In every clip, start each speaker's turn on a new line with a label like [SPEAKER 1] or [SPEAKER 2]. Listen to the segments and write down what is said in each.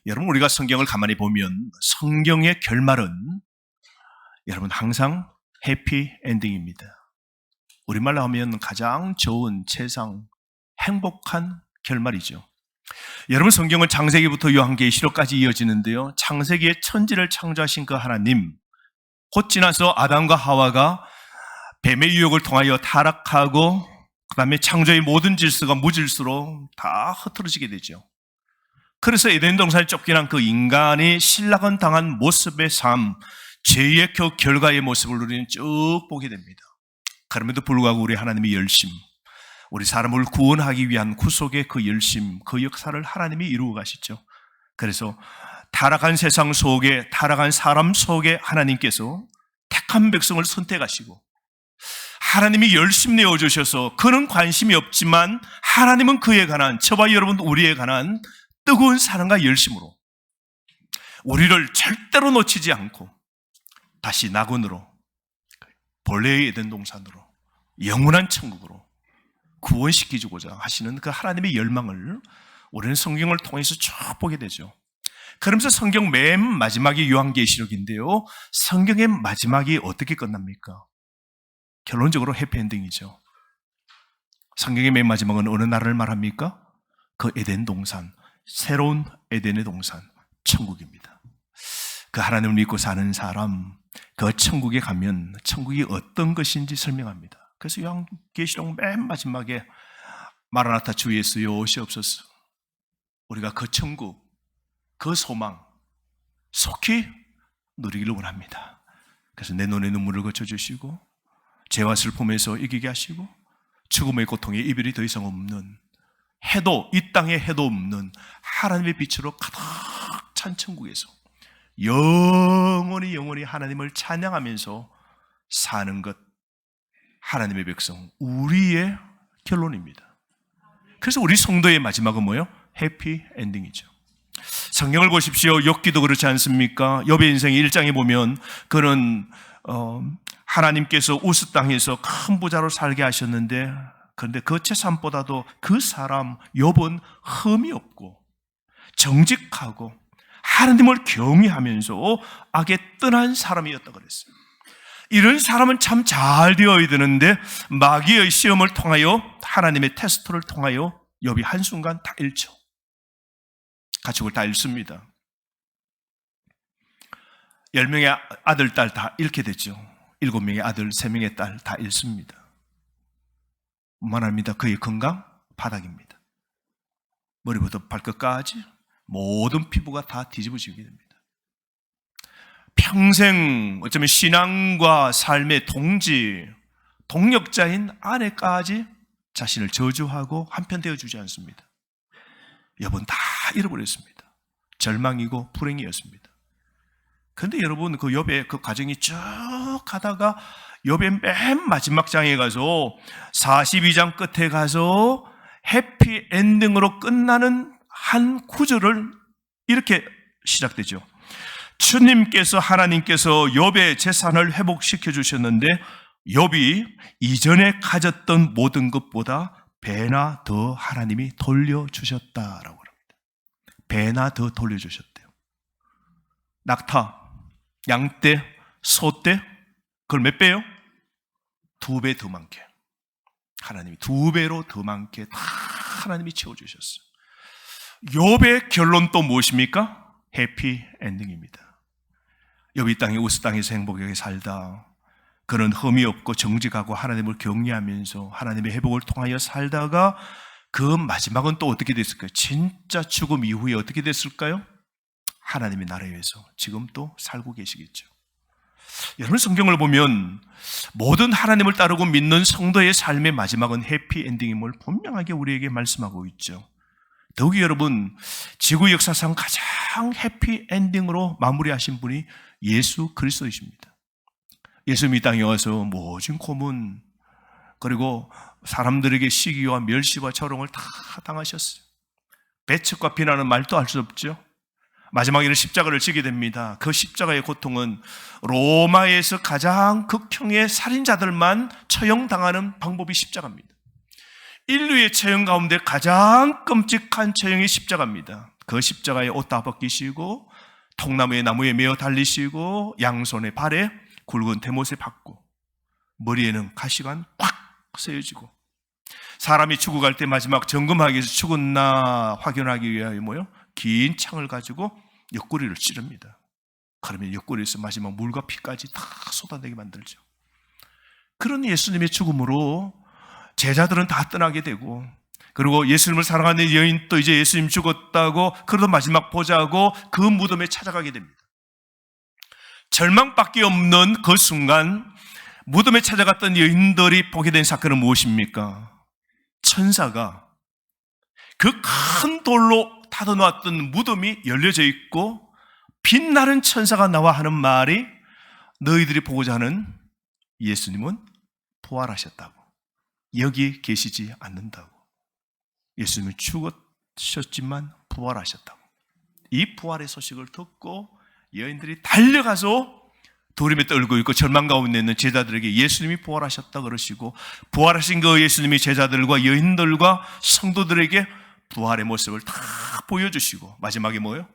[SPEAKER 1] 여러분, 우리가 성경을 가만히 보면 성경의 결말은 여러분 항상 해피 엔딩입니다. 우리말로 하면 가장 좋은, 세상 행복한 결말이죠. 여러분, 성경은 창세기부터 요한계시록까지 이어지는데요, 창세기에 천지를 창조하신 그 하나님, 곧 지나서 아담과 하와가 뱀의 유혹을 통하여 타락하고 그 다음에 창조의 모든 질서가 무질서로 다 흐트러지게 되죠. 그래서 에덴 동산에 쫓겨난 그 인간이 신락은 당한 모습의 삶, 죄의 그 결과의 모습을 우리는 쭉 보게 됩니다. 그럼에도 불구하고 우리 하나님의 열심, 우리 사람을 구원하기 위한 구속의 그 열심, 그 역사를 하나님이 이루어 가시죠. 그래서 타락한 세상 속에, 타락한 사람 속에 하나님께서 택한 백성을 선택하시고 하나님이 열심 내어주셔서 그는 관심이 없지만 하나님은 그에 관한, 저와 여러분 우리에 관한 뜨거운 사랑과 열심으로 우리를 절대로 놓치지 않고 다시 낙원으로, 본래의 에덴 동산으로, 영원한 천국으로 구원시켜주고자 하시는 그 하나님의 열망을 우리는 성경을 통해서 쭉 보게 되죠. 그러면서 성경 맨 마지막이 요한계시록인데요, 성경의 마지막이 어떻게 끝납니까? 결론적으로 해피엔딩이죠. 성경의 맨 마지막은 어느 나라를 말합니까? 그 에덴 동산, 새로운 에덴의 동산, 천국입니다. 그 하나님을 믿고 사는 사람, 그 천국에 가면 천국이 어떤 것인지 설명합니다. 그래서 요한계시록 맨 마지막에 마라나타 주 예수여 오시옵소서, 우리가 그 천국, 그 소망 속히 누리기를 원합니다. 그래서 내 눈에 눈물을 거쳐주시고 죄와 슬픔에서 이기게 하시고 죽음의 고통에 이별이 더 이상 없는, 해도, 이 땅에 해도 없는 하나님의 빛으로 가득 찬 천국에서 영원히 하나님을 찬양하면서 사는 것, 하나님의 백성, 우리의 결론입니다. 그래서 우리 성도의 마지막은 뭐예요? 해피 엔딩이죠. 성경을 보십시오. 욥기도 그렇지 않습니까? 욥의 인생의 1장에 보면 그는 하나님께서 우스 땅에서 큰 부자로 살게 하셨는데, 그런데 그 재산보다도 그 사람 욥은 흠이 없고 정직하고 하나님을 경외하면서 악에 떠난 사람이었다 그랬어요. 이런 사람은 참 잘 되어야 되는데 마귀의 시험을 통하여, 하나님의 테스트를 통하여 욥이 한순간 다 잃죠. 가축을 다 잃습니다. 10명의 아들, 딸 다 잃게 되죠. 7명의 아들, 3명의 딸 다 잃습니다. 말합니다. 그의 건강 바닥입니다. 머리부터 발끝까지 모든 피부가 다 뒤집어지게 됩니다. 평생 어쩌면 신앙과 삶의 동력자인 아내까지 자신을 저주하고 한편 되어주지 않습니다. 여러분 다 잃어버렸습니다. 절망이고 불행이었습니다. 그런데 여러분, 그 욥의 그 과정이 쭉 가다가 욥의 맨 마지막 장에 가서 42장 끝에 가서 해피 엔딩으로 끝나는 한 구절을 이렇게 시작되죠. 주님께서, 하나님께서 욥의 재산을 회복시켜 주셨는데 욥이 이전에 가졌던 모든 것보다 배나 더 하나님이 돌려주셨다라고 합니다. 배나 더 돌려주셨대요. 낙타, 양떼, 소떼, 그걸 몇 배요? 2배 더 많게. 하나님이 2배로 더 많게 다 하나님이 채워주셨어요. 욥의 결론 또 무엇입니까? 해피 엔딩입니다. 욥이 땅에 우스 땅에서 행복하게 살다, 그는 흠이 없고 정직하고 하나님을 경외하면서 하나님의 회복을 통하여 살다가 그 마지막은 또 어떻게 됐을까요? 진짜 죽음 이후에 어떻게 됐을까요? 하나님의 나라에서 지금 또 살고 계시겠죠. 여러분, 성경을 보면 모든 하나님을 따르고 믿는 성도의 삶의 마지막은 해피 엔딩임을 분명하게 우리에게 말씀하고 있죠. 더욱이 여러분, 지구 역사상 가장 해피 엔딩으로 마무리하신 분이 예수 그리스도이십니다. 예수님이 땅에 와서 모진 고문, 그리고 사람들에게 시기와 멸시와 조롱을 다 당하셨어요. 배척과 비난은 말도 할 수 없죠. 마지막에는 십자가를 지게 됩니다. 그 십자가의 고통은 로마에서 가장 극형의 살인자들만 처형당하는 방법이 십자가입니다. 인류의 처형 가운데 가장 끔찍한 처형이 십자가입니다. 그 십자가에 옷 다 벗기시고 통나무에 나무에 메어 달리시고 양손에 발에 굵은 대못을 받고 머리에는 가시관 꽉 세워지고 사람이 죽어갈 때 마지막 점검하기 위해서 죽었나 확인하기 위하여 긴 창을 가지고 옆구리를 찌릅니다. 그러면 옆구리에서 마지막 물과 피까지 다 쏟아내게 만들죠. 그런 예수님의 죽음으로 제자들은 다 떠나게 되고, 그리고 예수님을 사랑하는 여인도 이제 예수님 죽었다고 그래도 마지막 보자고 그 무덤에 찾아가게 됩니다. 절망밖에 없는 그 순간 무덤에 찾아갔던 여인들이 보게 된 사건은 무엇입니까? 천사가 그 큰 돌로 닫아놓았던 무덤이 열려져 있고 빛나는 천사가 나와 하는 말이 너희들이 보고자 하는 예수님은 부활하셨다고, 여기 계시지 않는다고. 예수님이 죽으셨지만 부활하셨다고. 이 부활의 소식을 듣고 여인들이 달려가서 두려움에 떨고 있고 절망 가운데 있는 제자들에게 예수님이 부활하셨다 그러시고, 부활하신 그 예수님이 제자들과 여인들과 성도들에게 부활의 모습을 다 보여주시고 마지막에 뭐예요?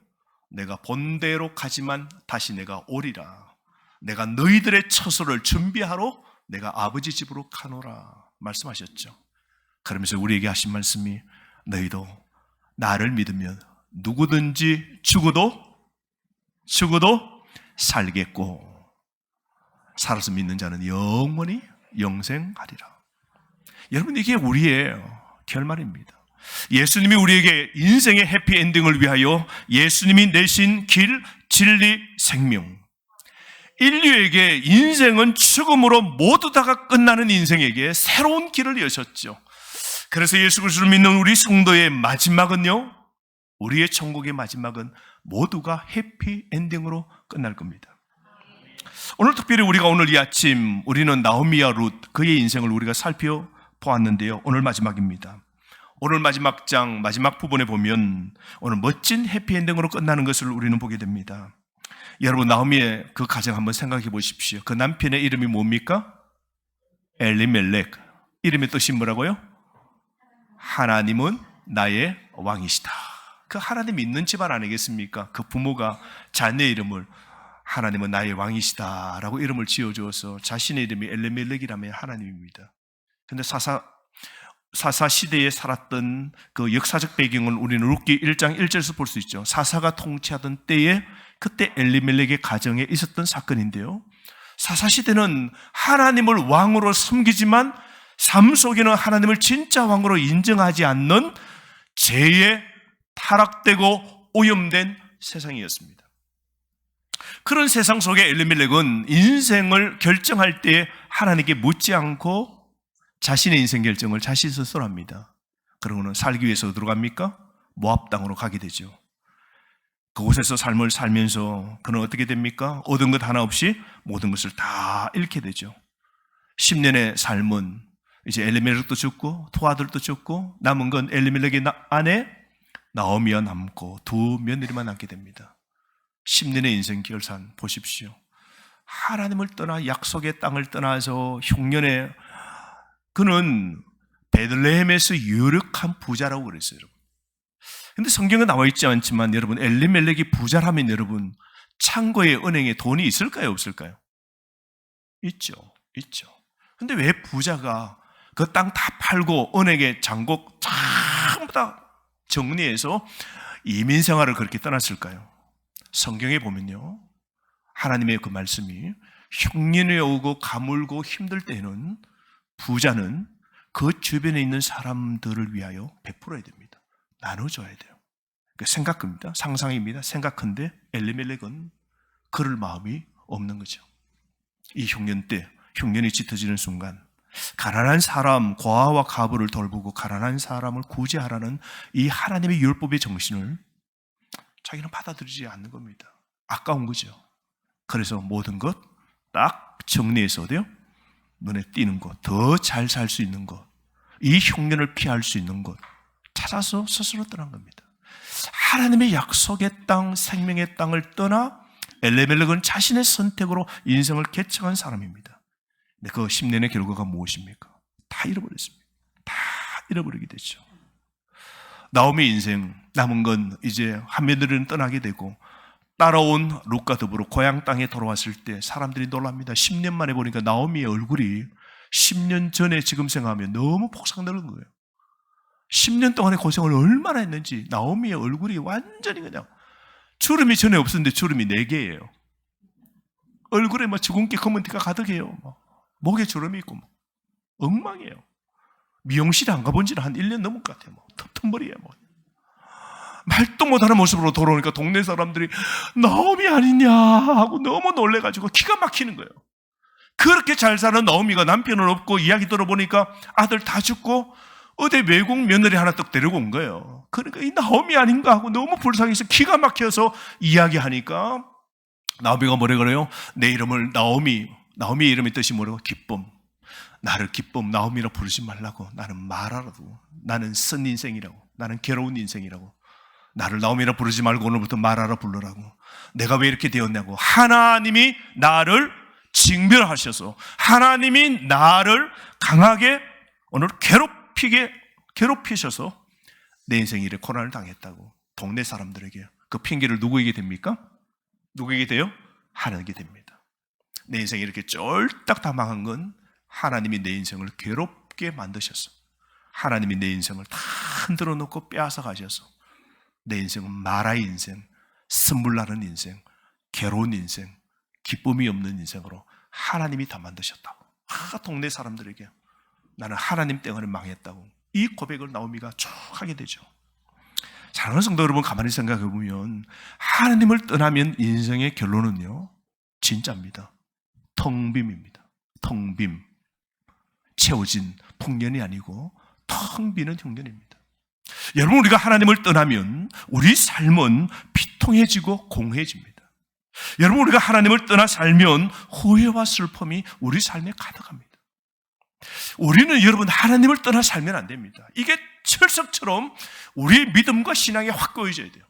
[SPEAKER 1] 내가 본대로 가지만 다시 내가 오리라. 내가 너희들의 처소를 준비하러 내가 아버지 집으로 가노라 말씀하셨죠. 그러면서 우리에게 하신 말씀이 너희도 나를 믿으면 누구든지 죽어도 살겠고 살아서 믿는 자는 영원히 영생하리라. 여러분, 이게 우리의 결말입니다. 예수님이 우리에게 인생의 해피엔딩을 위하여 예수님이 내신 길, 진리, 생명, 인류에게 인생은 죽음으로 모두 다가 끝나는 인생에게 새로운 길을 여셨죠. 그래서 예수 그리스도를 믿는 우리 성도의 마지막은요, 우리의 천국의 마지막은 모두가 해피엔딩으로 끝날 겁니다. 오늘 특별히 우리가 오늘 이 아침 우리는 나오미와 룻, 그의 인생을 우리가 살펴보았는데요, 오늘 마지막입니다. 오늘 마지막 장 마지막 부분에 보면 오늘 멋진 해피엔딩으로 끝나는 것을 우리는 보게 됩니다. 여러분, 나오미의 그 가정 한번 생각해 보십시오. 그 남편의 이름이 뭡니까? 엘리멜렉. 이름의 뜻이 뭐라고요? 하나님은 나의 왕이시다. 그 하나님 믿는 집안 아니겠습니까? 그 부모가 자녀의 이름을 하나님은 나의 왕이시다 라고 이름을 지어주어서 자신의 이름이 엘리멜렉이라면 하나님입니다. 그런데 사사 시대에 살았던 그 역사적 배경을 우리는 룻기 1장 1절에서 볼 수 있죠. 사사가 통치하던 때에 그때 엘리멜렉의 가정에 있었던 사건인데요, 사사 시대는 하나님을 왕으로 섬기지만 삶 속에는 하나님을 진짜 왕으로 인정하지 않는 죄에 타락되고 오염된 세상이었습니다. 그런 세상 속에 엘리멜렉은 인생을 결정할 때 하나님께 묻지 않고 자신의 인생 결정을 자신 스스로 합니다. 그러고는 살기 위해서 어디로 갑니까? 모압 땅으로 가게 되죠. 그곳에서 삶을 살면서 그는 어떻게 됩니까? 얻은 것 하나 없이 모든 것을 다 잃게 되죠. 10년의 삶은 이제 엘리멜렉도 죽고 두 아들도 죽고 남은 건 엘리멜렉의 아내 나오미가 남고 두 며느리만 남게 됩니다. 10년의 인생 결산 보십시오. 하나님을 떠나 약속의 땅을 떠나서 흉년에 그는 베들레헴에서 유력한 부자라고 그랬어요, 여러분. 근데 성경에 나와 있지 않지만 여러분, 엘리멜렉이 부자라면 여러분, 창고에 은행에 돈이 있을까요, 없을까요? 있죠. 근데 왜 부자가 그 땅 다 팔고 은행에 잔고 전부 다 정리해서 이민 생활을 그렇게 떠났을까요? 성경에 보면요, 하나님의 그 말씀이 흉년이 오고 가물고 힘들 때는 부자는 그 주변에 있는 사람들을 위하여 베풀어야 됩니다. 나눠줘야 돼요. 생각입니다. 상상입니다. 생각한데 엘리멜렉은 그럴 마음이 없는 거죠. 이 흉년 때, 흉년이 짙어지는 순간 가난한 사람, 고아와 과부를 돌보고 가난한 사람을 구제하라는 이 하나님의 율법의 정신을 자기는 받아들이지 않는 겁니다. 아까운 거죠. 그래서 모든 것 딱 정리해서 어디요? 눈에 띄는 것, 더 잘 살 수 있는 것, 이 흉년을 피할 수 있는 것 찾아서 스스로 떠난 겁니다. 하나님의 약속의 땅, 생명의 땅을 떠나 엘리멜렉은 자신의 선택으로 인생을 개척한 사람입니다. 근데 그 10년의 결과가 무엇입니까? 다 잃어버렸습니다. 다 잃어버리게 됐죠. 나오미의 인생, 남은 건 이제 한며느리는 떠나게 되고 따라온 룻과 더불어 고향 땅에 돌아왔을 때 사람들이 놀랍니다. 10년 만에 보니까 나오미의 얼굴이 10년 전에 지금 생각하면 너무 폭삭 늘은 거예요. 10년 동안의 고생을 얼마나 했는지 나오미의 얼굴이 완전히 그냥 주름이 전에 없었는데 주름이 4개예요. 얼굴에 뭐 주근깨 검은 티가 가득해요. 목에 주름이 있고 엉망이에요. 미용실에 안 가본 지는 한 1년 넘을 것 같아요. 턱턱머리에 말도 못하는 모습으로 돌아오니까 동네 사람들이 나오미 아니냐 하고 너무 놀래가지고 기가 막히는 거예요. 그렇게 잘 사는 나오미가 남편은 없고 이야기 들어보니까 아들 다 죽고 어디 외국 며느리 하나 딱 데리고 온 거예요. 그러니까 이 나오미 아닌가 하고 너무 불쌍해서 기가 막혀서 이야기하니까 나오미가 뭐래 그래요? 내 이름을 나오미의 이름의 뜻이 뭐라고? 기쁨. 나를 기쁨 나오미라 부르지 말라고. 나는 마라라고. 나는 쓴 인생이라고. 나는 괴로운 인생이라고. 나를 나오미라 부르지 말고 오늘부터 마라라 부르라고. 내가 왜 이렇게 되었냐고. 하나님이 나를 징별하셔서 하나님이 나를 강하게 오늘 괴롭히셔서 내 인생에 이래 고난을 당했다고. 동네 사람들에게 그 핑계를 누구에게 됩니까? 누구에게 돼요? 하나님께 됩니다. 내 인생이 이렇게 쫄딱 다 망한 건 하나님이 내 인생을 괴롭게 만드셔서 하나님이 내 인생을 다 흔들어 놓고 빼앗아 가셔서 내 인생은 마라의 인생, 쓴물 나는 인생, 괴로운 인생, 기쁨이 없는 인생으로 하나님이 다 만드셨다고. 동네 사람들에게 나는 하나님 때문에 망했다고. 이 고백을 나오미가 쭉 하게 되죠. 사랑하는 성도 여러분, 가만히 생각해 보면 하나님을 떠나면 인생의 결론은요 진짜입니다. 텅 빔입니다. 텅 빔. 채워진 풍년이 아니고 텅 비는 흉년입니다. 여러분, 우리가 하나님을 떠나면 우리 삶은 비통해지고 공허해집니다. 여러분, 우리가 하나님을 떠나 살면 후회와 슬픔이 우리 삶에 가득합니다. 우리는 여러분 하나님을 떠나 살면 안 됩니다. 이게 철석처럼 우리의 믿음과 신앙에 확 꺼져야 돼요.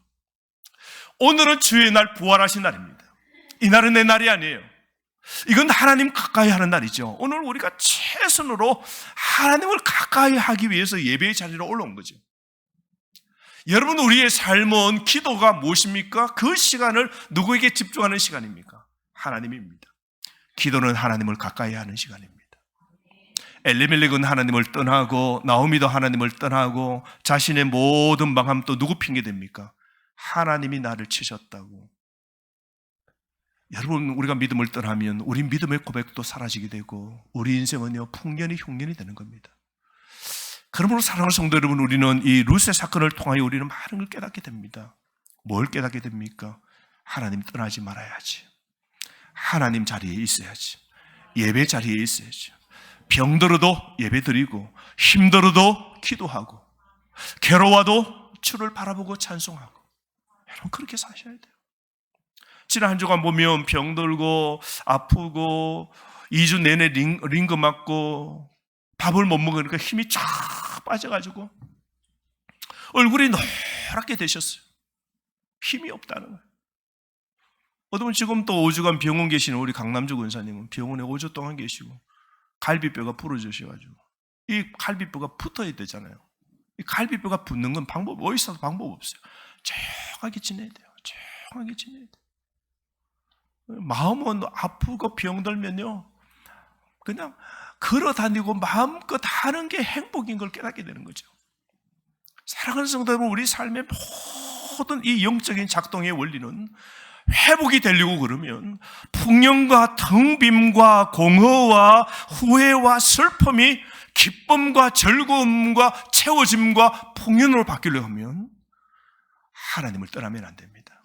[SPEAKER 1] 오늘은 주의 날, 부활하신 날입니다. 이 날은 내 날이 아니에요. 이건 하나님 가까이 하는 날이죠. 오늘 우리가 최선으로 하나님을 가까이 하기 위해서 예배의 자리로 올라온 거죠. 여러분, 우리의 삶은 기도가 무엇입니까? 그 시간을 누구에게 집중하는 시간입니까? 하나님입니다. 기도는 하나님을 가까이 하는 시간입니다. 엘리멜렉은 하나님을 떠나고 나오미도 하나님을 떠나고 자신의 모든 망함 또 누구 핑계댑니까? 하나님이 나를 치셨다고. 여러분, 우리가 믿음을 떠나면 우리 믿음의 고백도 사라지게 되고 우리 인생은요 풍년이 흉년이 되는 겁니다. 그러므로 사랑하는 성도 여러분, 우리는 이 룻의 사건을 통하여 우리는 많은 걸 깨닫게 됩니다. 뭘 깨닫게 됩니까? 하나님 떠나지 말아야지. 하나님 자리에 있어야지. 예배 자리에 있어야지. 병들어도 예배드리고 힘들어도 기도하고 괴로워도 주를 바라보고 찬송하고. 여러분, 그렇게 사셔야 돼요. 지난 한 주간 보면 병들고 아프고 2주 내내 링거 맞고 밥을 못 먹으니까 힘이 쫙 빠져가지고 얼굴이 노랗게 되셨어요. 힘이 없다는 거예요. 어떤 지금 또 5주간 병원 계시는 우리 강남주 권사님은 병원에 5주 동안 계시고 갈비뼈가 부러지셔가지고 이 갈비뼈가 붙어야 되잖아요. 이 갈비뼈가 붙는 건 어디서도 방법 없어요. 조용하게 지내야 돼요. 조용하게 지내야 돼요. 마음은 아프고 병들면요 그냥 걸어다니고 마음껏 하는 게 행복인 걸 깨닫게 되는 거죠. 사랑하는 성도 여러분, 우리 삶의 모든 이 영적인 작동의 원리는 회복이 되려고 그러면 풍년과 텅빔과 공허와 후회와 슬픔이 기쁨과 즐거움과 채워짐과 풍년으로 바뀌려고 하면 하나님을 떠나면 안 됩니다.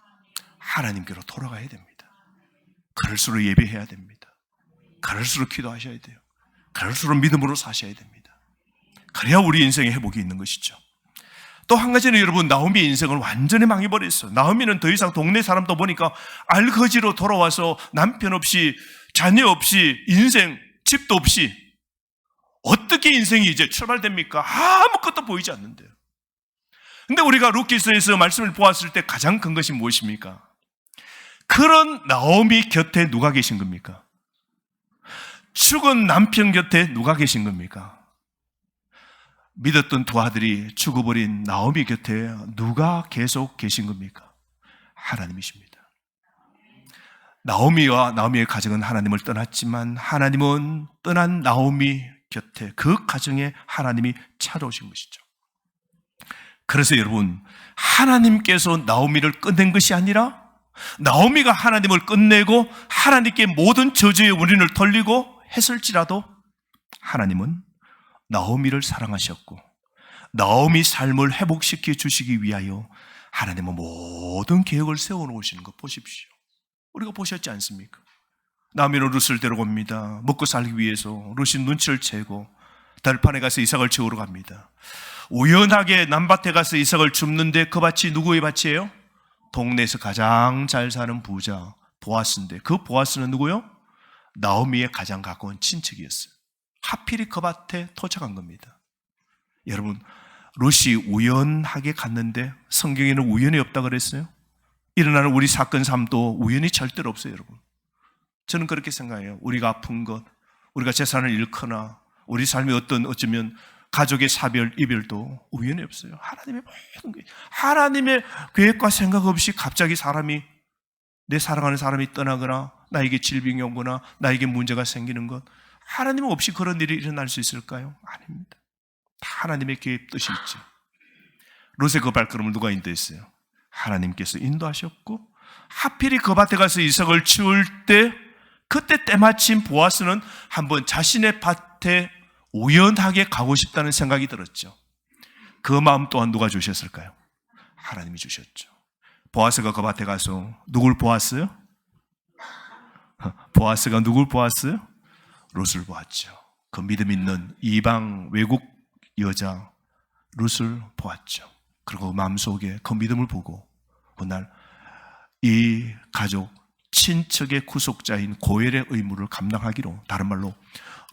[SPEAKER 1] 하나님께로 돌아가야 됩니다. 그럴수록 예배해야 됩니다. 그럴수록 기도하셔야 돼요. 그럴수록 믿음으로 사셔야 됩니다. 그래야 우리 인생에 회복이 있는 것이죠. 또 한 가지는 여러분, 나오미의 인생을 완전히 망해버렸어요. 나오미는 더 이상 동네 사람도 보니까 알거지로 돌아와서 남편 없이 자녀 없이 인생 집도 없이 어떻게 인생이 이제 출발됩니까? 아무것도 보이지 않는데요. 근데 우리가 룻기서에서 말씀을 보았을 때 가장 큰 것이 무엇입니까? 그런 나오미 곁에 누가 계신 겁니까? 죽은 남편 곁에 누가 계신 겁니까? 믿었던 두 아들이 죽어버린 나오미 곁에 누가 계속 계신 겁니까? 하나님이십니다. 나오미와 나오미의 가정은 하나님을 떠났지만 하나님은 떠난 나오미 곁에 그 가정에 하나님이 찾아오신 것이죠. 그래서 여러분, 하나님께서 나오미를 끝낸 것이 아니라 나오미가 하나님을 끝내고 하나님께 모든 저주의 원인을 돌리고 했을지라도 하나님은 나오미를 사랑하셨고 나오미 삶을 회복시켜 주시기 위하여 하나님은 모든 계획을 세워놓으시는 거 보십시오. 우리가 보셨지 않습니까? 나오미는 룻을 데려옵니다. 먹고 살기 위해서 룻이 눈치를 채고 들판에 가서 이삭을 채우러 갑니다. 우연하게 남밭에 가서 이삭을 줍는데 그 밭이 누구의 밭이에요? 동네에서 가장 잘 사는 부자 보아스인데 그 보아스는 누구요? 나오미의 가장 가까운 친척이었어요. 하필이 그 밭에 도착한 겁니다. 여러분, 룻이 우연하게 갔는데 성경에는 우연이 없다 그랬어요? 일어나는 우리 사건 삶도 우연이 절대로 없어요, 여러분. 저는 그렇게 생각해요. 우리가 아픈 것, 우리가 재산을 잃거나 우리 삶의 어쩌면 가족의 사별, 이별도 우연이 없어요. 하나님의 모든 게, 하나님의 계획과 생각 없이 갑자기 사람이, 내 사랑하는 사람이 떠나거나 나에게 질병이 오거나 나에게 문제가 생기는 것, 하나님 없이 그런 일이 일어날 수 있을까요? 아닙니다. 다 하나님의 계획 뜻이 있죠. 롯의 그 발걸음을 누가 인도했어요? 하나님께서 인도하셨고, 하필이 그 밭에 가서 이삭을 치울 때 그때 때마침 보아스는 한번 자신의 밭에 우연하게 가고 싶다는 생각이 들었죠. 그 마음 또한 누가 주셨을까요? 하나님이 주셨죠. 보아스가 그 밭에 가서 누굴 보았어요? 보아스가 누굴 보았어요? 룻을 보았죠. 그 믿음 있는 이방 외국 여자 룻을 보았죠. 그리고 마음속에 그 믿음을 보고 그날 이 가족 친척의 구속자인 고엘의 의무를 감당하기로, 다른 말로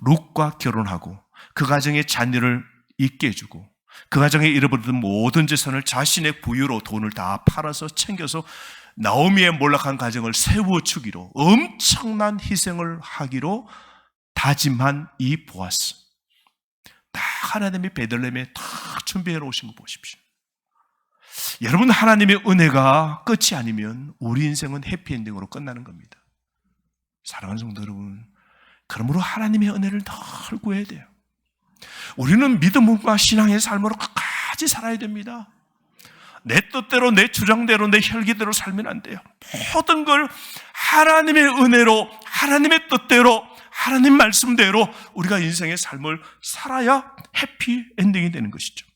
[SPEAKER 1] 룻과 결혼하고 그 가정의 자녀를 있게 해주고 그 가정에 잃어버렸던 모든 재산을 자신의 부유로 돈을 다 팔아서 챙겨서 나오미의 몰락한 가정을 세워주기로, 엄청난 희생을 하기로 다짐한 이 보아스, 다 하나님의 베들레헴에 다 준비해 놓으신 거 보십시오. 여러분, 하나님의 은혜가 끝이 아니면 우리 인생은 해피엔딩으로 끝나는 겁니다. 사랑하는 성도 여러분, 그러므로 하나님의 은혜를 늘 구해야 돼요. 우리는 믿음과 신앙의 삶으로 끝까지 살아야 됩니다. 내 뜻대로, 내 주장대로, 내 혈기대로 살면 안 돼요. 모든 걸 하나님의 은혜로, 하나님의 뜻대로, 하나님 말씀대로 우리가 인생의 삶을 살아야 해피엔딩이 되는 것이죠.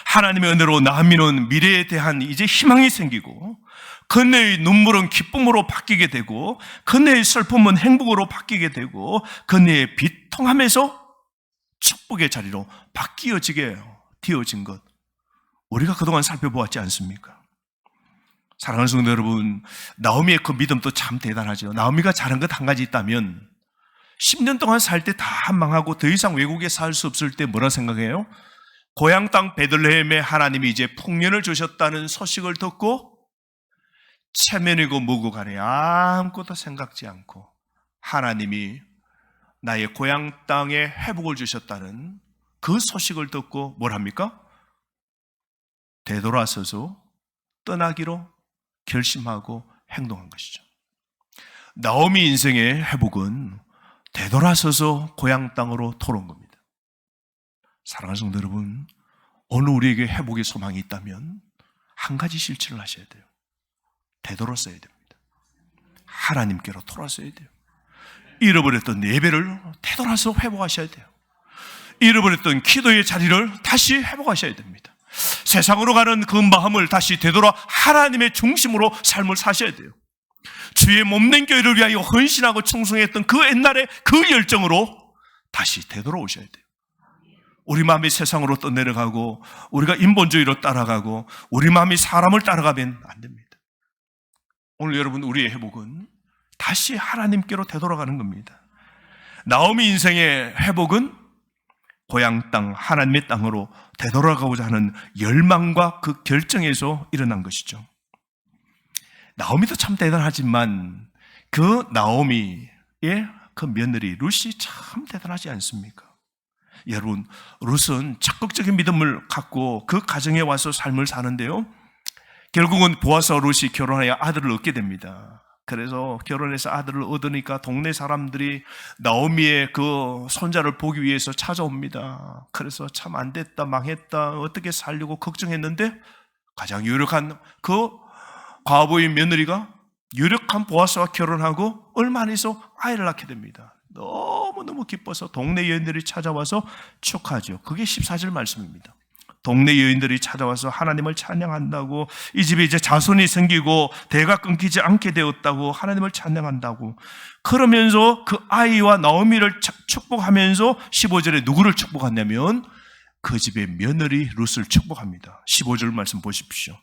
[SPEAKER 1] 하나님의 은혜로 나오미는 미래에 대한 이제 희망이 생기고, 그녀의 눈물은 기쁨으로 바뀌게 되고, 그녀의 슬픔은 행복으로 바뀌게 되고, 그녀의 비통함에서 축복의 자리로 바뀌어지게 되어진 것, 우리가 그동안 살펴보았지 않습니까? 사랑하는 성도 여러분, 나오미의 그 믿음도 참 대단하죠. 나오미가 잘한 것 한 가지 있다면, 10년 동안 살 때 다 망하고 더 이상 외국에 살 수 없을 때 뭐라 생각해요? 고향 땅 베들레헴에 하나님이 이제 풍년을 주셨다는 소식을 듣고 체면이고 뭐고 간에 아무것도 생각지 않고 하나님이 나의 고향 땅에 회복을 주셨다는 그 소식을 듣고 뭘 합니까? 되돌아서서 떠나기로 결심하고 행동한 것이죠. 나오미 인생의 회복은 되돌아서서 고향 땅으로 돌아온 겁니다. 사랑하는 성도 여러분, 오늘 우리에게 회복의 소망이 있다면 한 가지 실천을 하셔야 돼요. 되돌아서야 됩니다. 하나님께로 돌아서야 돼요. 잃어버렸던 예배를 되돌아서 회복하셔야 돼요. 잃어버렸던 기도의 자리를 다시 회복하셔야 됩니다. 세상으로 가는 그 마음을 다시 되돌아 하나님의 중심으로 삶을 사셔야 돼요. 주의 몸된 교회를 위하여 헌신하고 충성했던 그 옛날의 그 열정으로 다시 되돌아오셔야 돼요. 우리 마음이 세상으로 떠내려가고 우리가 인본주의로 따라가고 우리 마음이 사람을 따라가면 안 됩니다. 오늘 여러분, 우리의 회복은 다시 하나님께로 되돌아가는 겁니다. 나오미 인생의 회복은 고향 땅, 하나님의 땅으로 되돌아가고자 하는 열망과 그 결정에서 일어난 것이죠. 나오미도 참 대단하지만 그 나오미의 그 며느리 룻이 참 대단하지 않습니까? 여러분, 룻은 적극적인 믿음을 갖고 그 가정에 와서 삶을 사는데요, 결국은 보아스와 룻이 결혼하여 아들을 얻게 됩니다. 그래서 결혼해서 아들을 얻으니까 동네 사람들이 나오미의 그 손자를 보기 위해서 찾아옵니다. 그래서 참 안 됐다, 망했다, 어떻게 살려고 걱정했는데 가장 유력한 그 과부인 며느리가 유력한 보아스와 결혼하고 얼마 안 있어 아이를 낳게 됩니다. 너무너무 기뻐서 동네 여인들이 찾아와서 축하하죠. 그게 14절 말씀입니다. 동네 여인들이 찾아와서 하나님을 찬양한다고, 이 집에 이제 자손이 생기고 대가 끊기지 않게 되었다고, 하나님을 찬양한다고, 그러면서 그 아이와 나오미를 축복하면서 15절에 누구를 축복하냐면 그 집의 며느리 룻을 축복합니다. 15절 말씀 보십시오.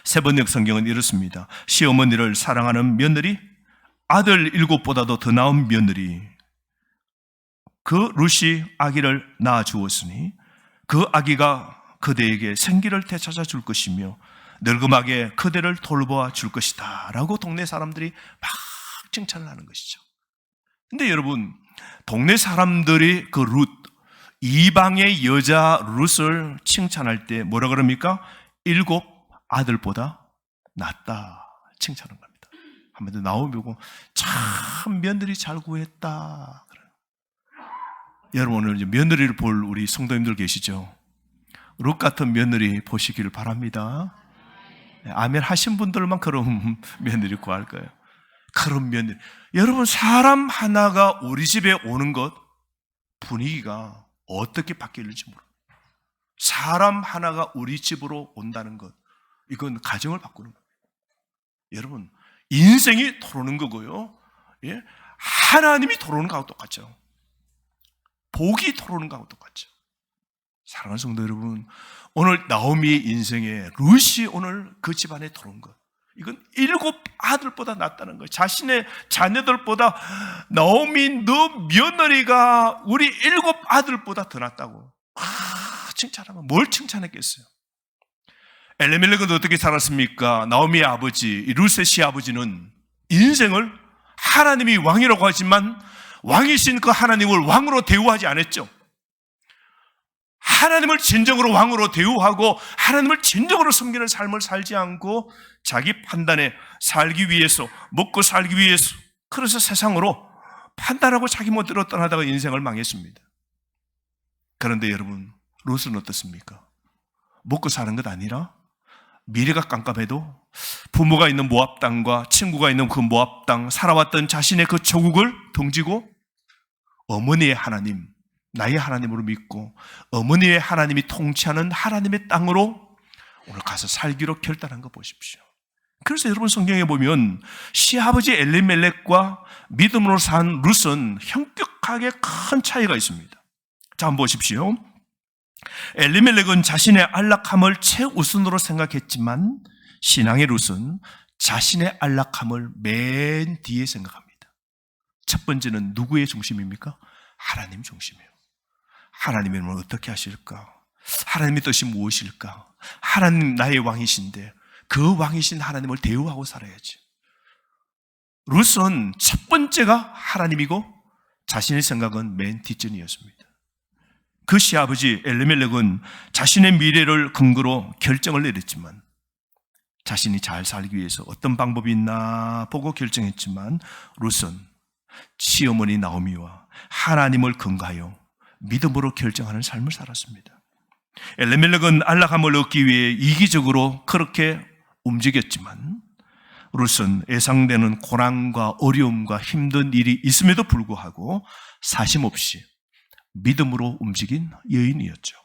[SPEAKER 1] 세번역 성경은 이렇습니다. 시어머니를 사랑하는 며느리, 아들 7보다도 더 나은 며느리, 그 룻이 아기를 낳아 주었으니 그 아기가 그대에게 생기를 되찾아 줄 것이며 늙음하게 그대를 돌보아 줄 것이다 라고 동네 사람들이 막 칭찬을 하는 것이죠. 근데 여러분, 동네 사람들이 그 룻, 이방의 여자 룻을 칭찬할 때 뭐라 그럽니까? 7 아들보다 낫다 칭찬한 겁니다. 한마디로 나오미 보고 참 며느리 잘 구했다. 여러분, 오늘 이제 며느리를 볼 우리 성도님들 계시죠? 룻 같은 며느리 보시기를 바랍니다. 아멘 하신 분들만 그런 며느리 구할 거예요. 그런 며느리. 여러분, 사람 하나가 우리 집에 오는 것, 분위기가 어떻게 바뀔지 모릅니다. 사람 하나가 우리 집으로 온다는 것, 이건 가정을 바꾸는 겁니다. 여러분, 인생이 돌아오는 거고요, 예? 하나님이 돌아오는 거하고 똑같죠. 복이 돌아오는 거하고 똑같죠. 사랑하는 성도 여러분, 오늘 나오미의 인생에 룻이 오늘 그 집안에 들어온 것, 이건 7 아들보다 낫다는 거예요. 자신의 자녀들보다 나오미 너 며느리가 우리 7 아들보다 더 낫다고 칭찬하면 뭘 칭찬했겠어요? 엘리멜렉은 어떻게 살았습니까? 나오미의 아버지 룻의 시아버지는 인생을 하나님이 왕이라고 하지만 왕이신 그 하나님을 왕으로 대우하지 않았죠. 하나님을 진정으로 왕으로 대우하고 하나님을 진정으로 섬기는 삶을 살지 않고 자기 판단에 살기 위해서, 먹고 살기 위해서, 그래서 세상으로 판단하고 자기 멋대로 떠나다가 인생을 망했습니다. 그런데 여러분, 룻은 어떻습니까? 먹고 사는 것 아니라 미래가 깜깜해도 부모가 있는 모압 땅과 친구가 있는 그 모압 땅, 살아왔던 자신의 그 조국을 등지고 어머니의 하나님, 나의 하나님으로 믿고 어머니의 하나님이 통치하는 하나님의 땅으로 오늘 가서 살기로 결단한 거 보십시오. 그래서 여러분, 성경에 보면 시아버지 엘리멜렉과 믿음으로 산 룻은 현격하게 큰 차이가 있습니다. 자, 한번 보십시오. 엘리멜렉은 자신의 안락함을 최우선으로 생각했지만 신앙의 룻은 자신의 안락함을 맨 뒤에 생각합니다. 첫 번째는 누구의 중심입니까? 하나님 중심이에요. 하나님은 어떻게 하실까? 하나님의 뜻이 무엇일까? 하나님 나의 왕이신데 그 왕이신 하나님을 대우하고 살아야지. 룻은 첫 번째가 하나님이고 자신의 생각은 맨 뒷전이었습니다. 그 시아버지 엘리멜렉은 자신의 미래를 근거로 결정을 내렸지만 자신이 잘 살기 위해서 어떤 방법이 있나 보고 결정했지만 룻은 시어머니 나오미와 하나님을 근거하여 믿음으로 결정하는 삶을 살았습니다. 엘리멜렉은 안락함을 얻기 위해 이기적으로 그렇게 움직였지만 룻은 예상되는 고난과 어려움과 힘든 일이 있음에도 불구하고 사심없이 믿음으로 움직인 여인이었죠.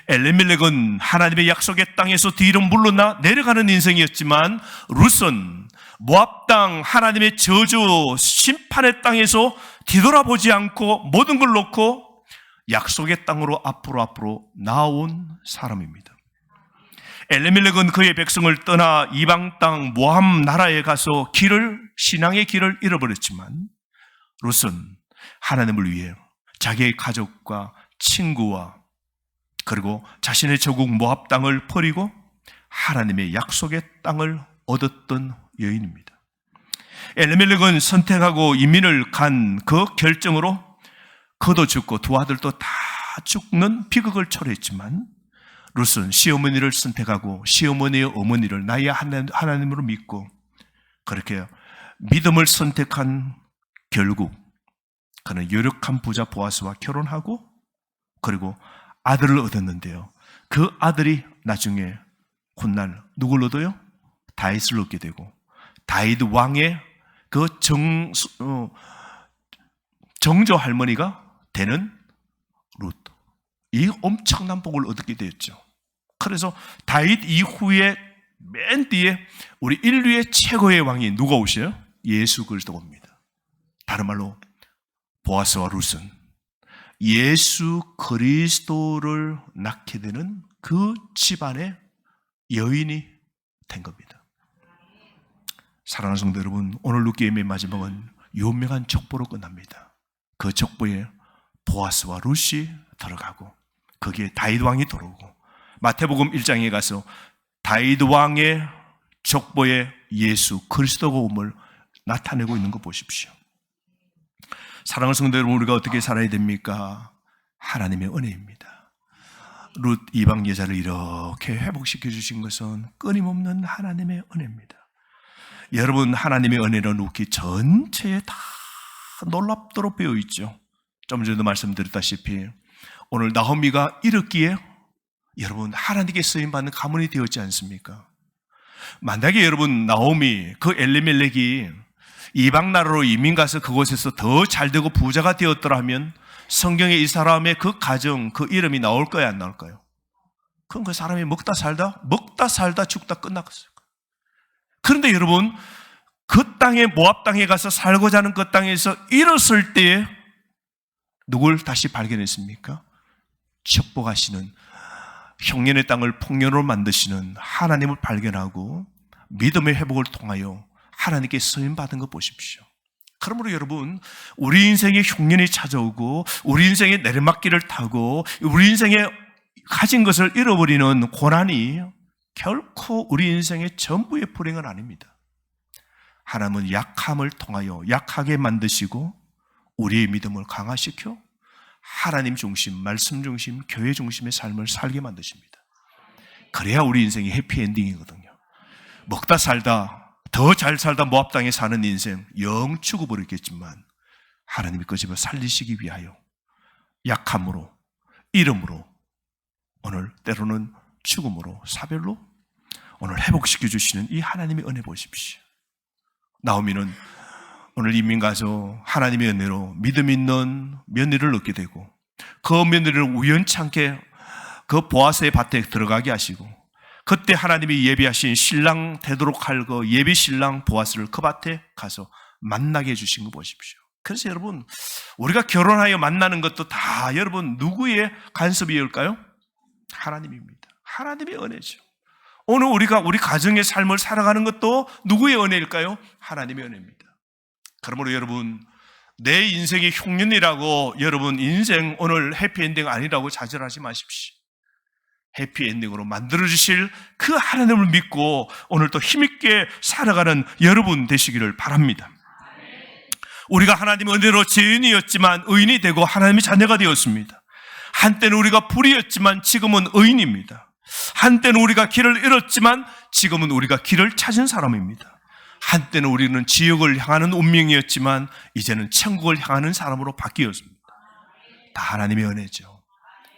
[SPEAKER 1] 엘리멜렉은 하나님의 약속의 땅에서 뒤로 물러나 내려가는 인생이었지만 룻은 모압 땅 하나님의 저주 심판의 땅에서 뒤돌아보지 않고 모든 걸 놓고 약속의 땅으로 앞으로 나아온 사람입니다. 엘리멜렉은 그의 백성을 떠나 이방 땅 모압 나라에 가서 신앙의 길을 잃어버렸지만 룻은 하나님을 위해 자기의 가족과 친구와 그리고 자신의 조국 모압 땅을 버리고 하나님의 약속의 땅을 얻었던 여인입니다. 엘리멜렉은 선택하고 이민을 간 그 결정으로 그도 죽고 두 아들도 다 죽는 비극을 초래했지만 룻은 시어머니를 선택하고 시어머니의 어머니를 나의 하나님으로 믿고 그렇게 믿음을 선택한 결국 그는 유력한 부자 보아스와 결혼하고 그리고 아들을 얻었는데요. 그 아들이 나중에 훗날 누굴 얻어요? 다윗을 얻게 되고 다윗 왕의 그 정조 할머니가 되는 룻. 이 엄청난 복을 얻게 되었죠. 그래서 다윗 이후에 맨 뒤에 우리 인류의 최고의 왕이 누가 오셔요? 예수 그리스도가 옵니다. 다른 말로 보아스와 룻은 예수 그리스도를 낳게 되는 그 집안의 여인이 된 겁니다. 사랑하는 성도 여러분, 오늘 룻기의 마지막은 유명한 족보로 끝납니다. 그 족보에 보아스와 룻이 들어가고 거기에 다윗 왕이 들어오고 마태복음 1장에 가서 다윗 왕의 족보에 예수 그리스도가 옴을 나타내고 있는 거 보십시오. 사랑하는 성도 여러분, 우리가 어떻게 살아야 됩니까? 하나님의 은혜입니다. 룻 이방 여자를 이렇게 회복시켜 주신 것은 끊임없는 하나님의 은혜입니다. 여러분, 하나님의 은혜는 룻기 전체에 다 놀랍도록 배어 있죠. 좀 전에도 말씀드렸다시피 오늘 나오미가 이렇기에 여러분 하나님께 쓰임받는 가문이 되었지 않습니까? 만약에 여러분 나오미 그 엘리멜렉이 이방 나라로 이민 가서 그곳에서 더 잘되고 부자가 되었더라면 성경에 이 사람의 그 가정 그 이름이 나올까요 안 나올까요? 그럼 그 사람이 먹다 살다 죽다 끝났어요. 그런데 여러분 그 땅에 모압 땅에 가서 살고자 하는 그 땅에서 일었을 때에 누굴 다시 발견했습니까? 축복하시는 형년의 땅을 풍년으로 만드시는 하나님을 발견하고 믿음의 회복을 통하여 하나님께 쓰임받은 거 보십시오. 그러므로 여러분 우리 인생에 흉년이 찾아오고 우리 인생에 내리막길을 타고 우리 인생에 가진 것을 잃어버리는 고난이 결코 우리 인생의 전부의 불행은 아닙니다. 하나님은 약함을 통하여 약하게 만드시고 우리의 믿음을 강화시켜 하나님 중심, 말씀 중심, 교회 중심의 삶을 살게 만드십니다. 그래야 우리 인생이 해피엔딩이거든요. 먹다 살다 더 잘 살다 모압 땅에 사는 인생 영 죽어버렸겠지만 하나님이 그 집을 살리시기 위하여 약함으로 이름으로 오늘 때로는 죽음으로 사별로 오늘 회복시켜 주시는 이 하나님의 은혜 보십시오. 나오미는 오늘 이민 가서 하나님의 은혜로 믿음 있는 며느리를 얻게 되고 그 며느리를 우연찮게 그 보아스의 밭에 들어가게 하시고 그때 하나님이 예비하신 신랑 되도록 할 그 예비 신랑 보아스를 그 밭에 가서 만나게 해주신 거 보십시오. 그래서 여러분 우리가 결혼하여 만나는 것도 다 여러분 누구의 간섭이올까요? 하나님입니다. 하나님의 은혜죠. 오늘 우리가 우리 가정의 삶을 살아가는 것도 누구의 은혜일까요? 하나님의 은혜입니다. 그러므로 여러분 내 인생이 흉년이라고 여러분 인생 오늘 해피엔딩 아니라고 좌절하지 마십시오. 해피엔딩으로 만들어주실 그 하나님을 믿고 오늘 또 힘있게 살아가는 여러분 되시기를 바랍니다. 우리가 하나님의 은혜로 죄인이었지만 의인이 되고 하나님의 자녀가 되었습니다. 한때는 우리가 불의였지만 지금은 의인입니다. 한때는 우리가 길을 잃었지만 지금은 우리가 길을 찾은 사람입니다. 한때는 우리는 지옥을 향하는 운명이었지만 이제는 천국을 향하는 사람으로 바뀌었습니다. 다 하나님의 은혜죠.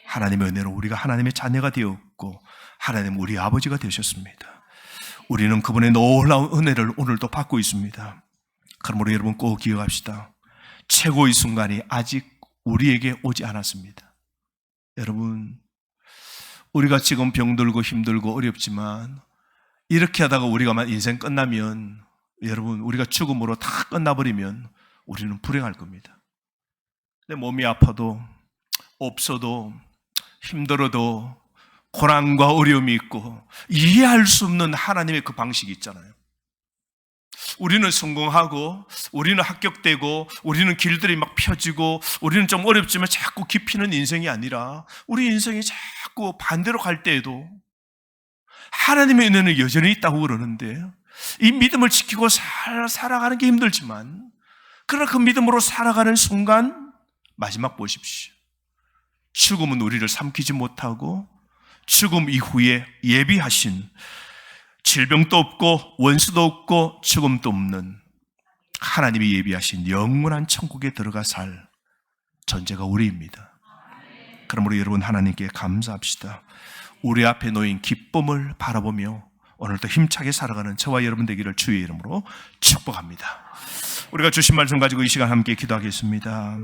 [SPEAKER 1] 하나님의 은혜로 우리가 하나님의 자녀가 되었고 하나님 우리 아버지가 되셨습니다. 우리는 그분의 놀라운 은혜를 오늘도 받고 있습니다. 그러므로 여러분 꼭 기억합시다. 최고의 순간이 아직 우리에게 오지 않았습니다. 여러분 우리가 지금 병들고 힘들고 어렵지만 이렇게 하다가 우리가 인생 끝나면 여러분 우리가 죽음으로 다 끝나버리면 우리는 불행할 겁니다. 내 몸이 아파도 없어도 힘들어도 고난과 어려움이 있고 이해할 수 없는 하나님의 그 방식이 있잖아요. 우리는 성공하고 우리는 합격되고 우리는 길들이 막 펴지고 우리는 좀 어렵지만 자꾸 깊이는 인생이 아니라 우리 인생이 자꾸 반대로 갈 때에도 하나님의 은혜는 여전히 있다고 그러는데 이 믿음을 지키고 살아가는 게 힘들지만 그러나 그 믿음으로 살아가는 순간 마지막 보십시오. 죽음은 우리를 삼키지 못하고 죽음 이후에 예비하신 질병도 없고 원수도 없고 죽음도 없는 하나님이 예비하신 영원한 천국에 들어가 살 존재가 우리입니다. 그러므로 여러분 하나님께 감사합시다. 우리 앞에 놓인 기쁨을 바라보며 오늘도 힘차게 살아가는 저와 여러분 되기를 주의 이름으로 축복합니다. 우리가 주신 말씀 가지고 이 시간 함께 기도하겠습니다.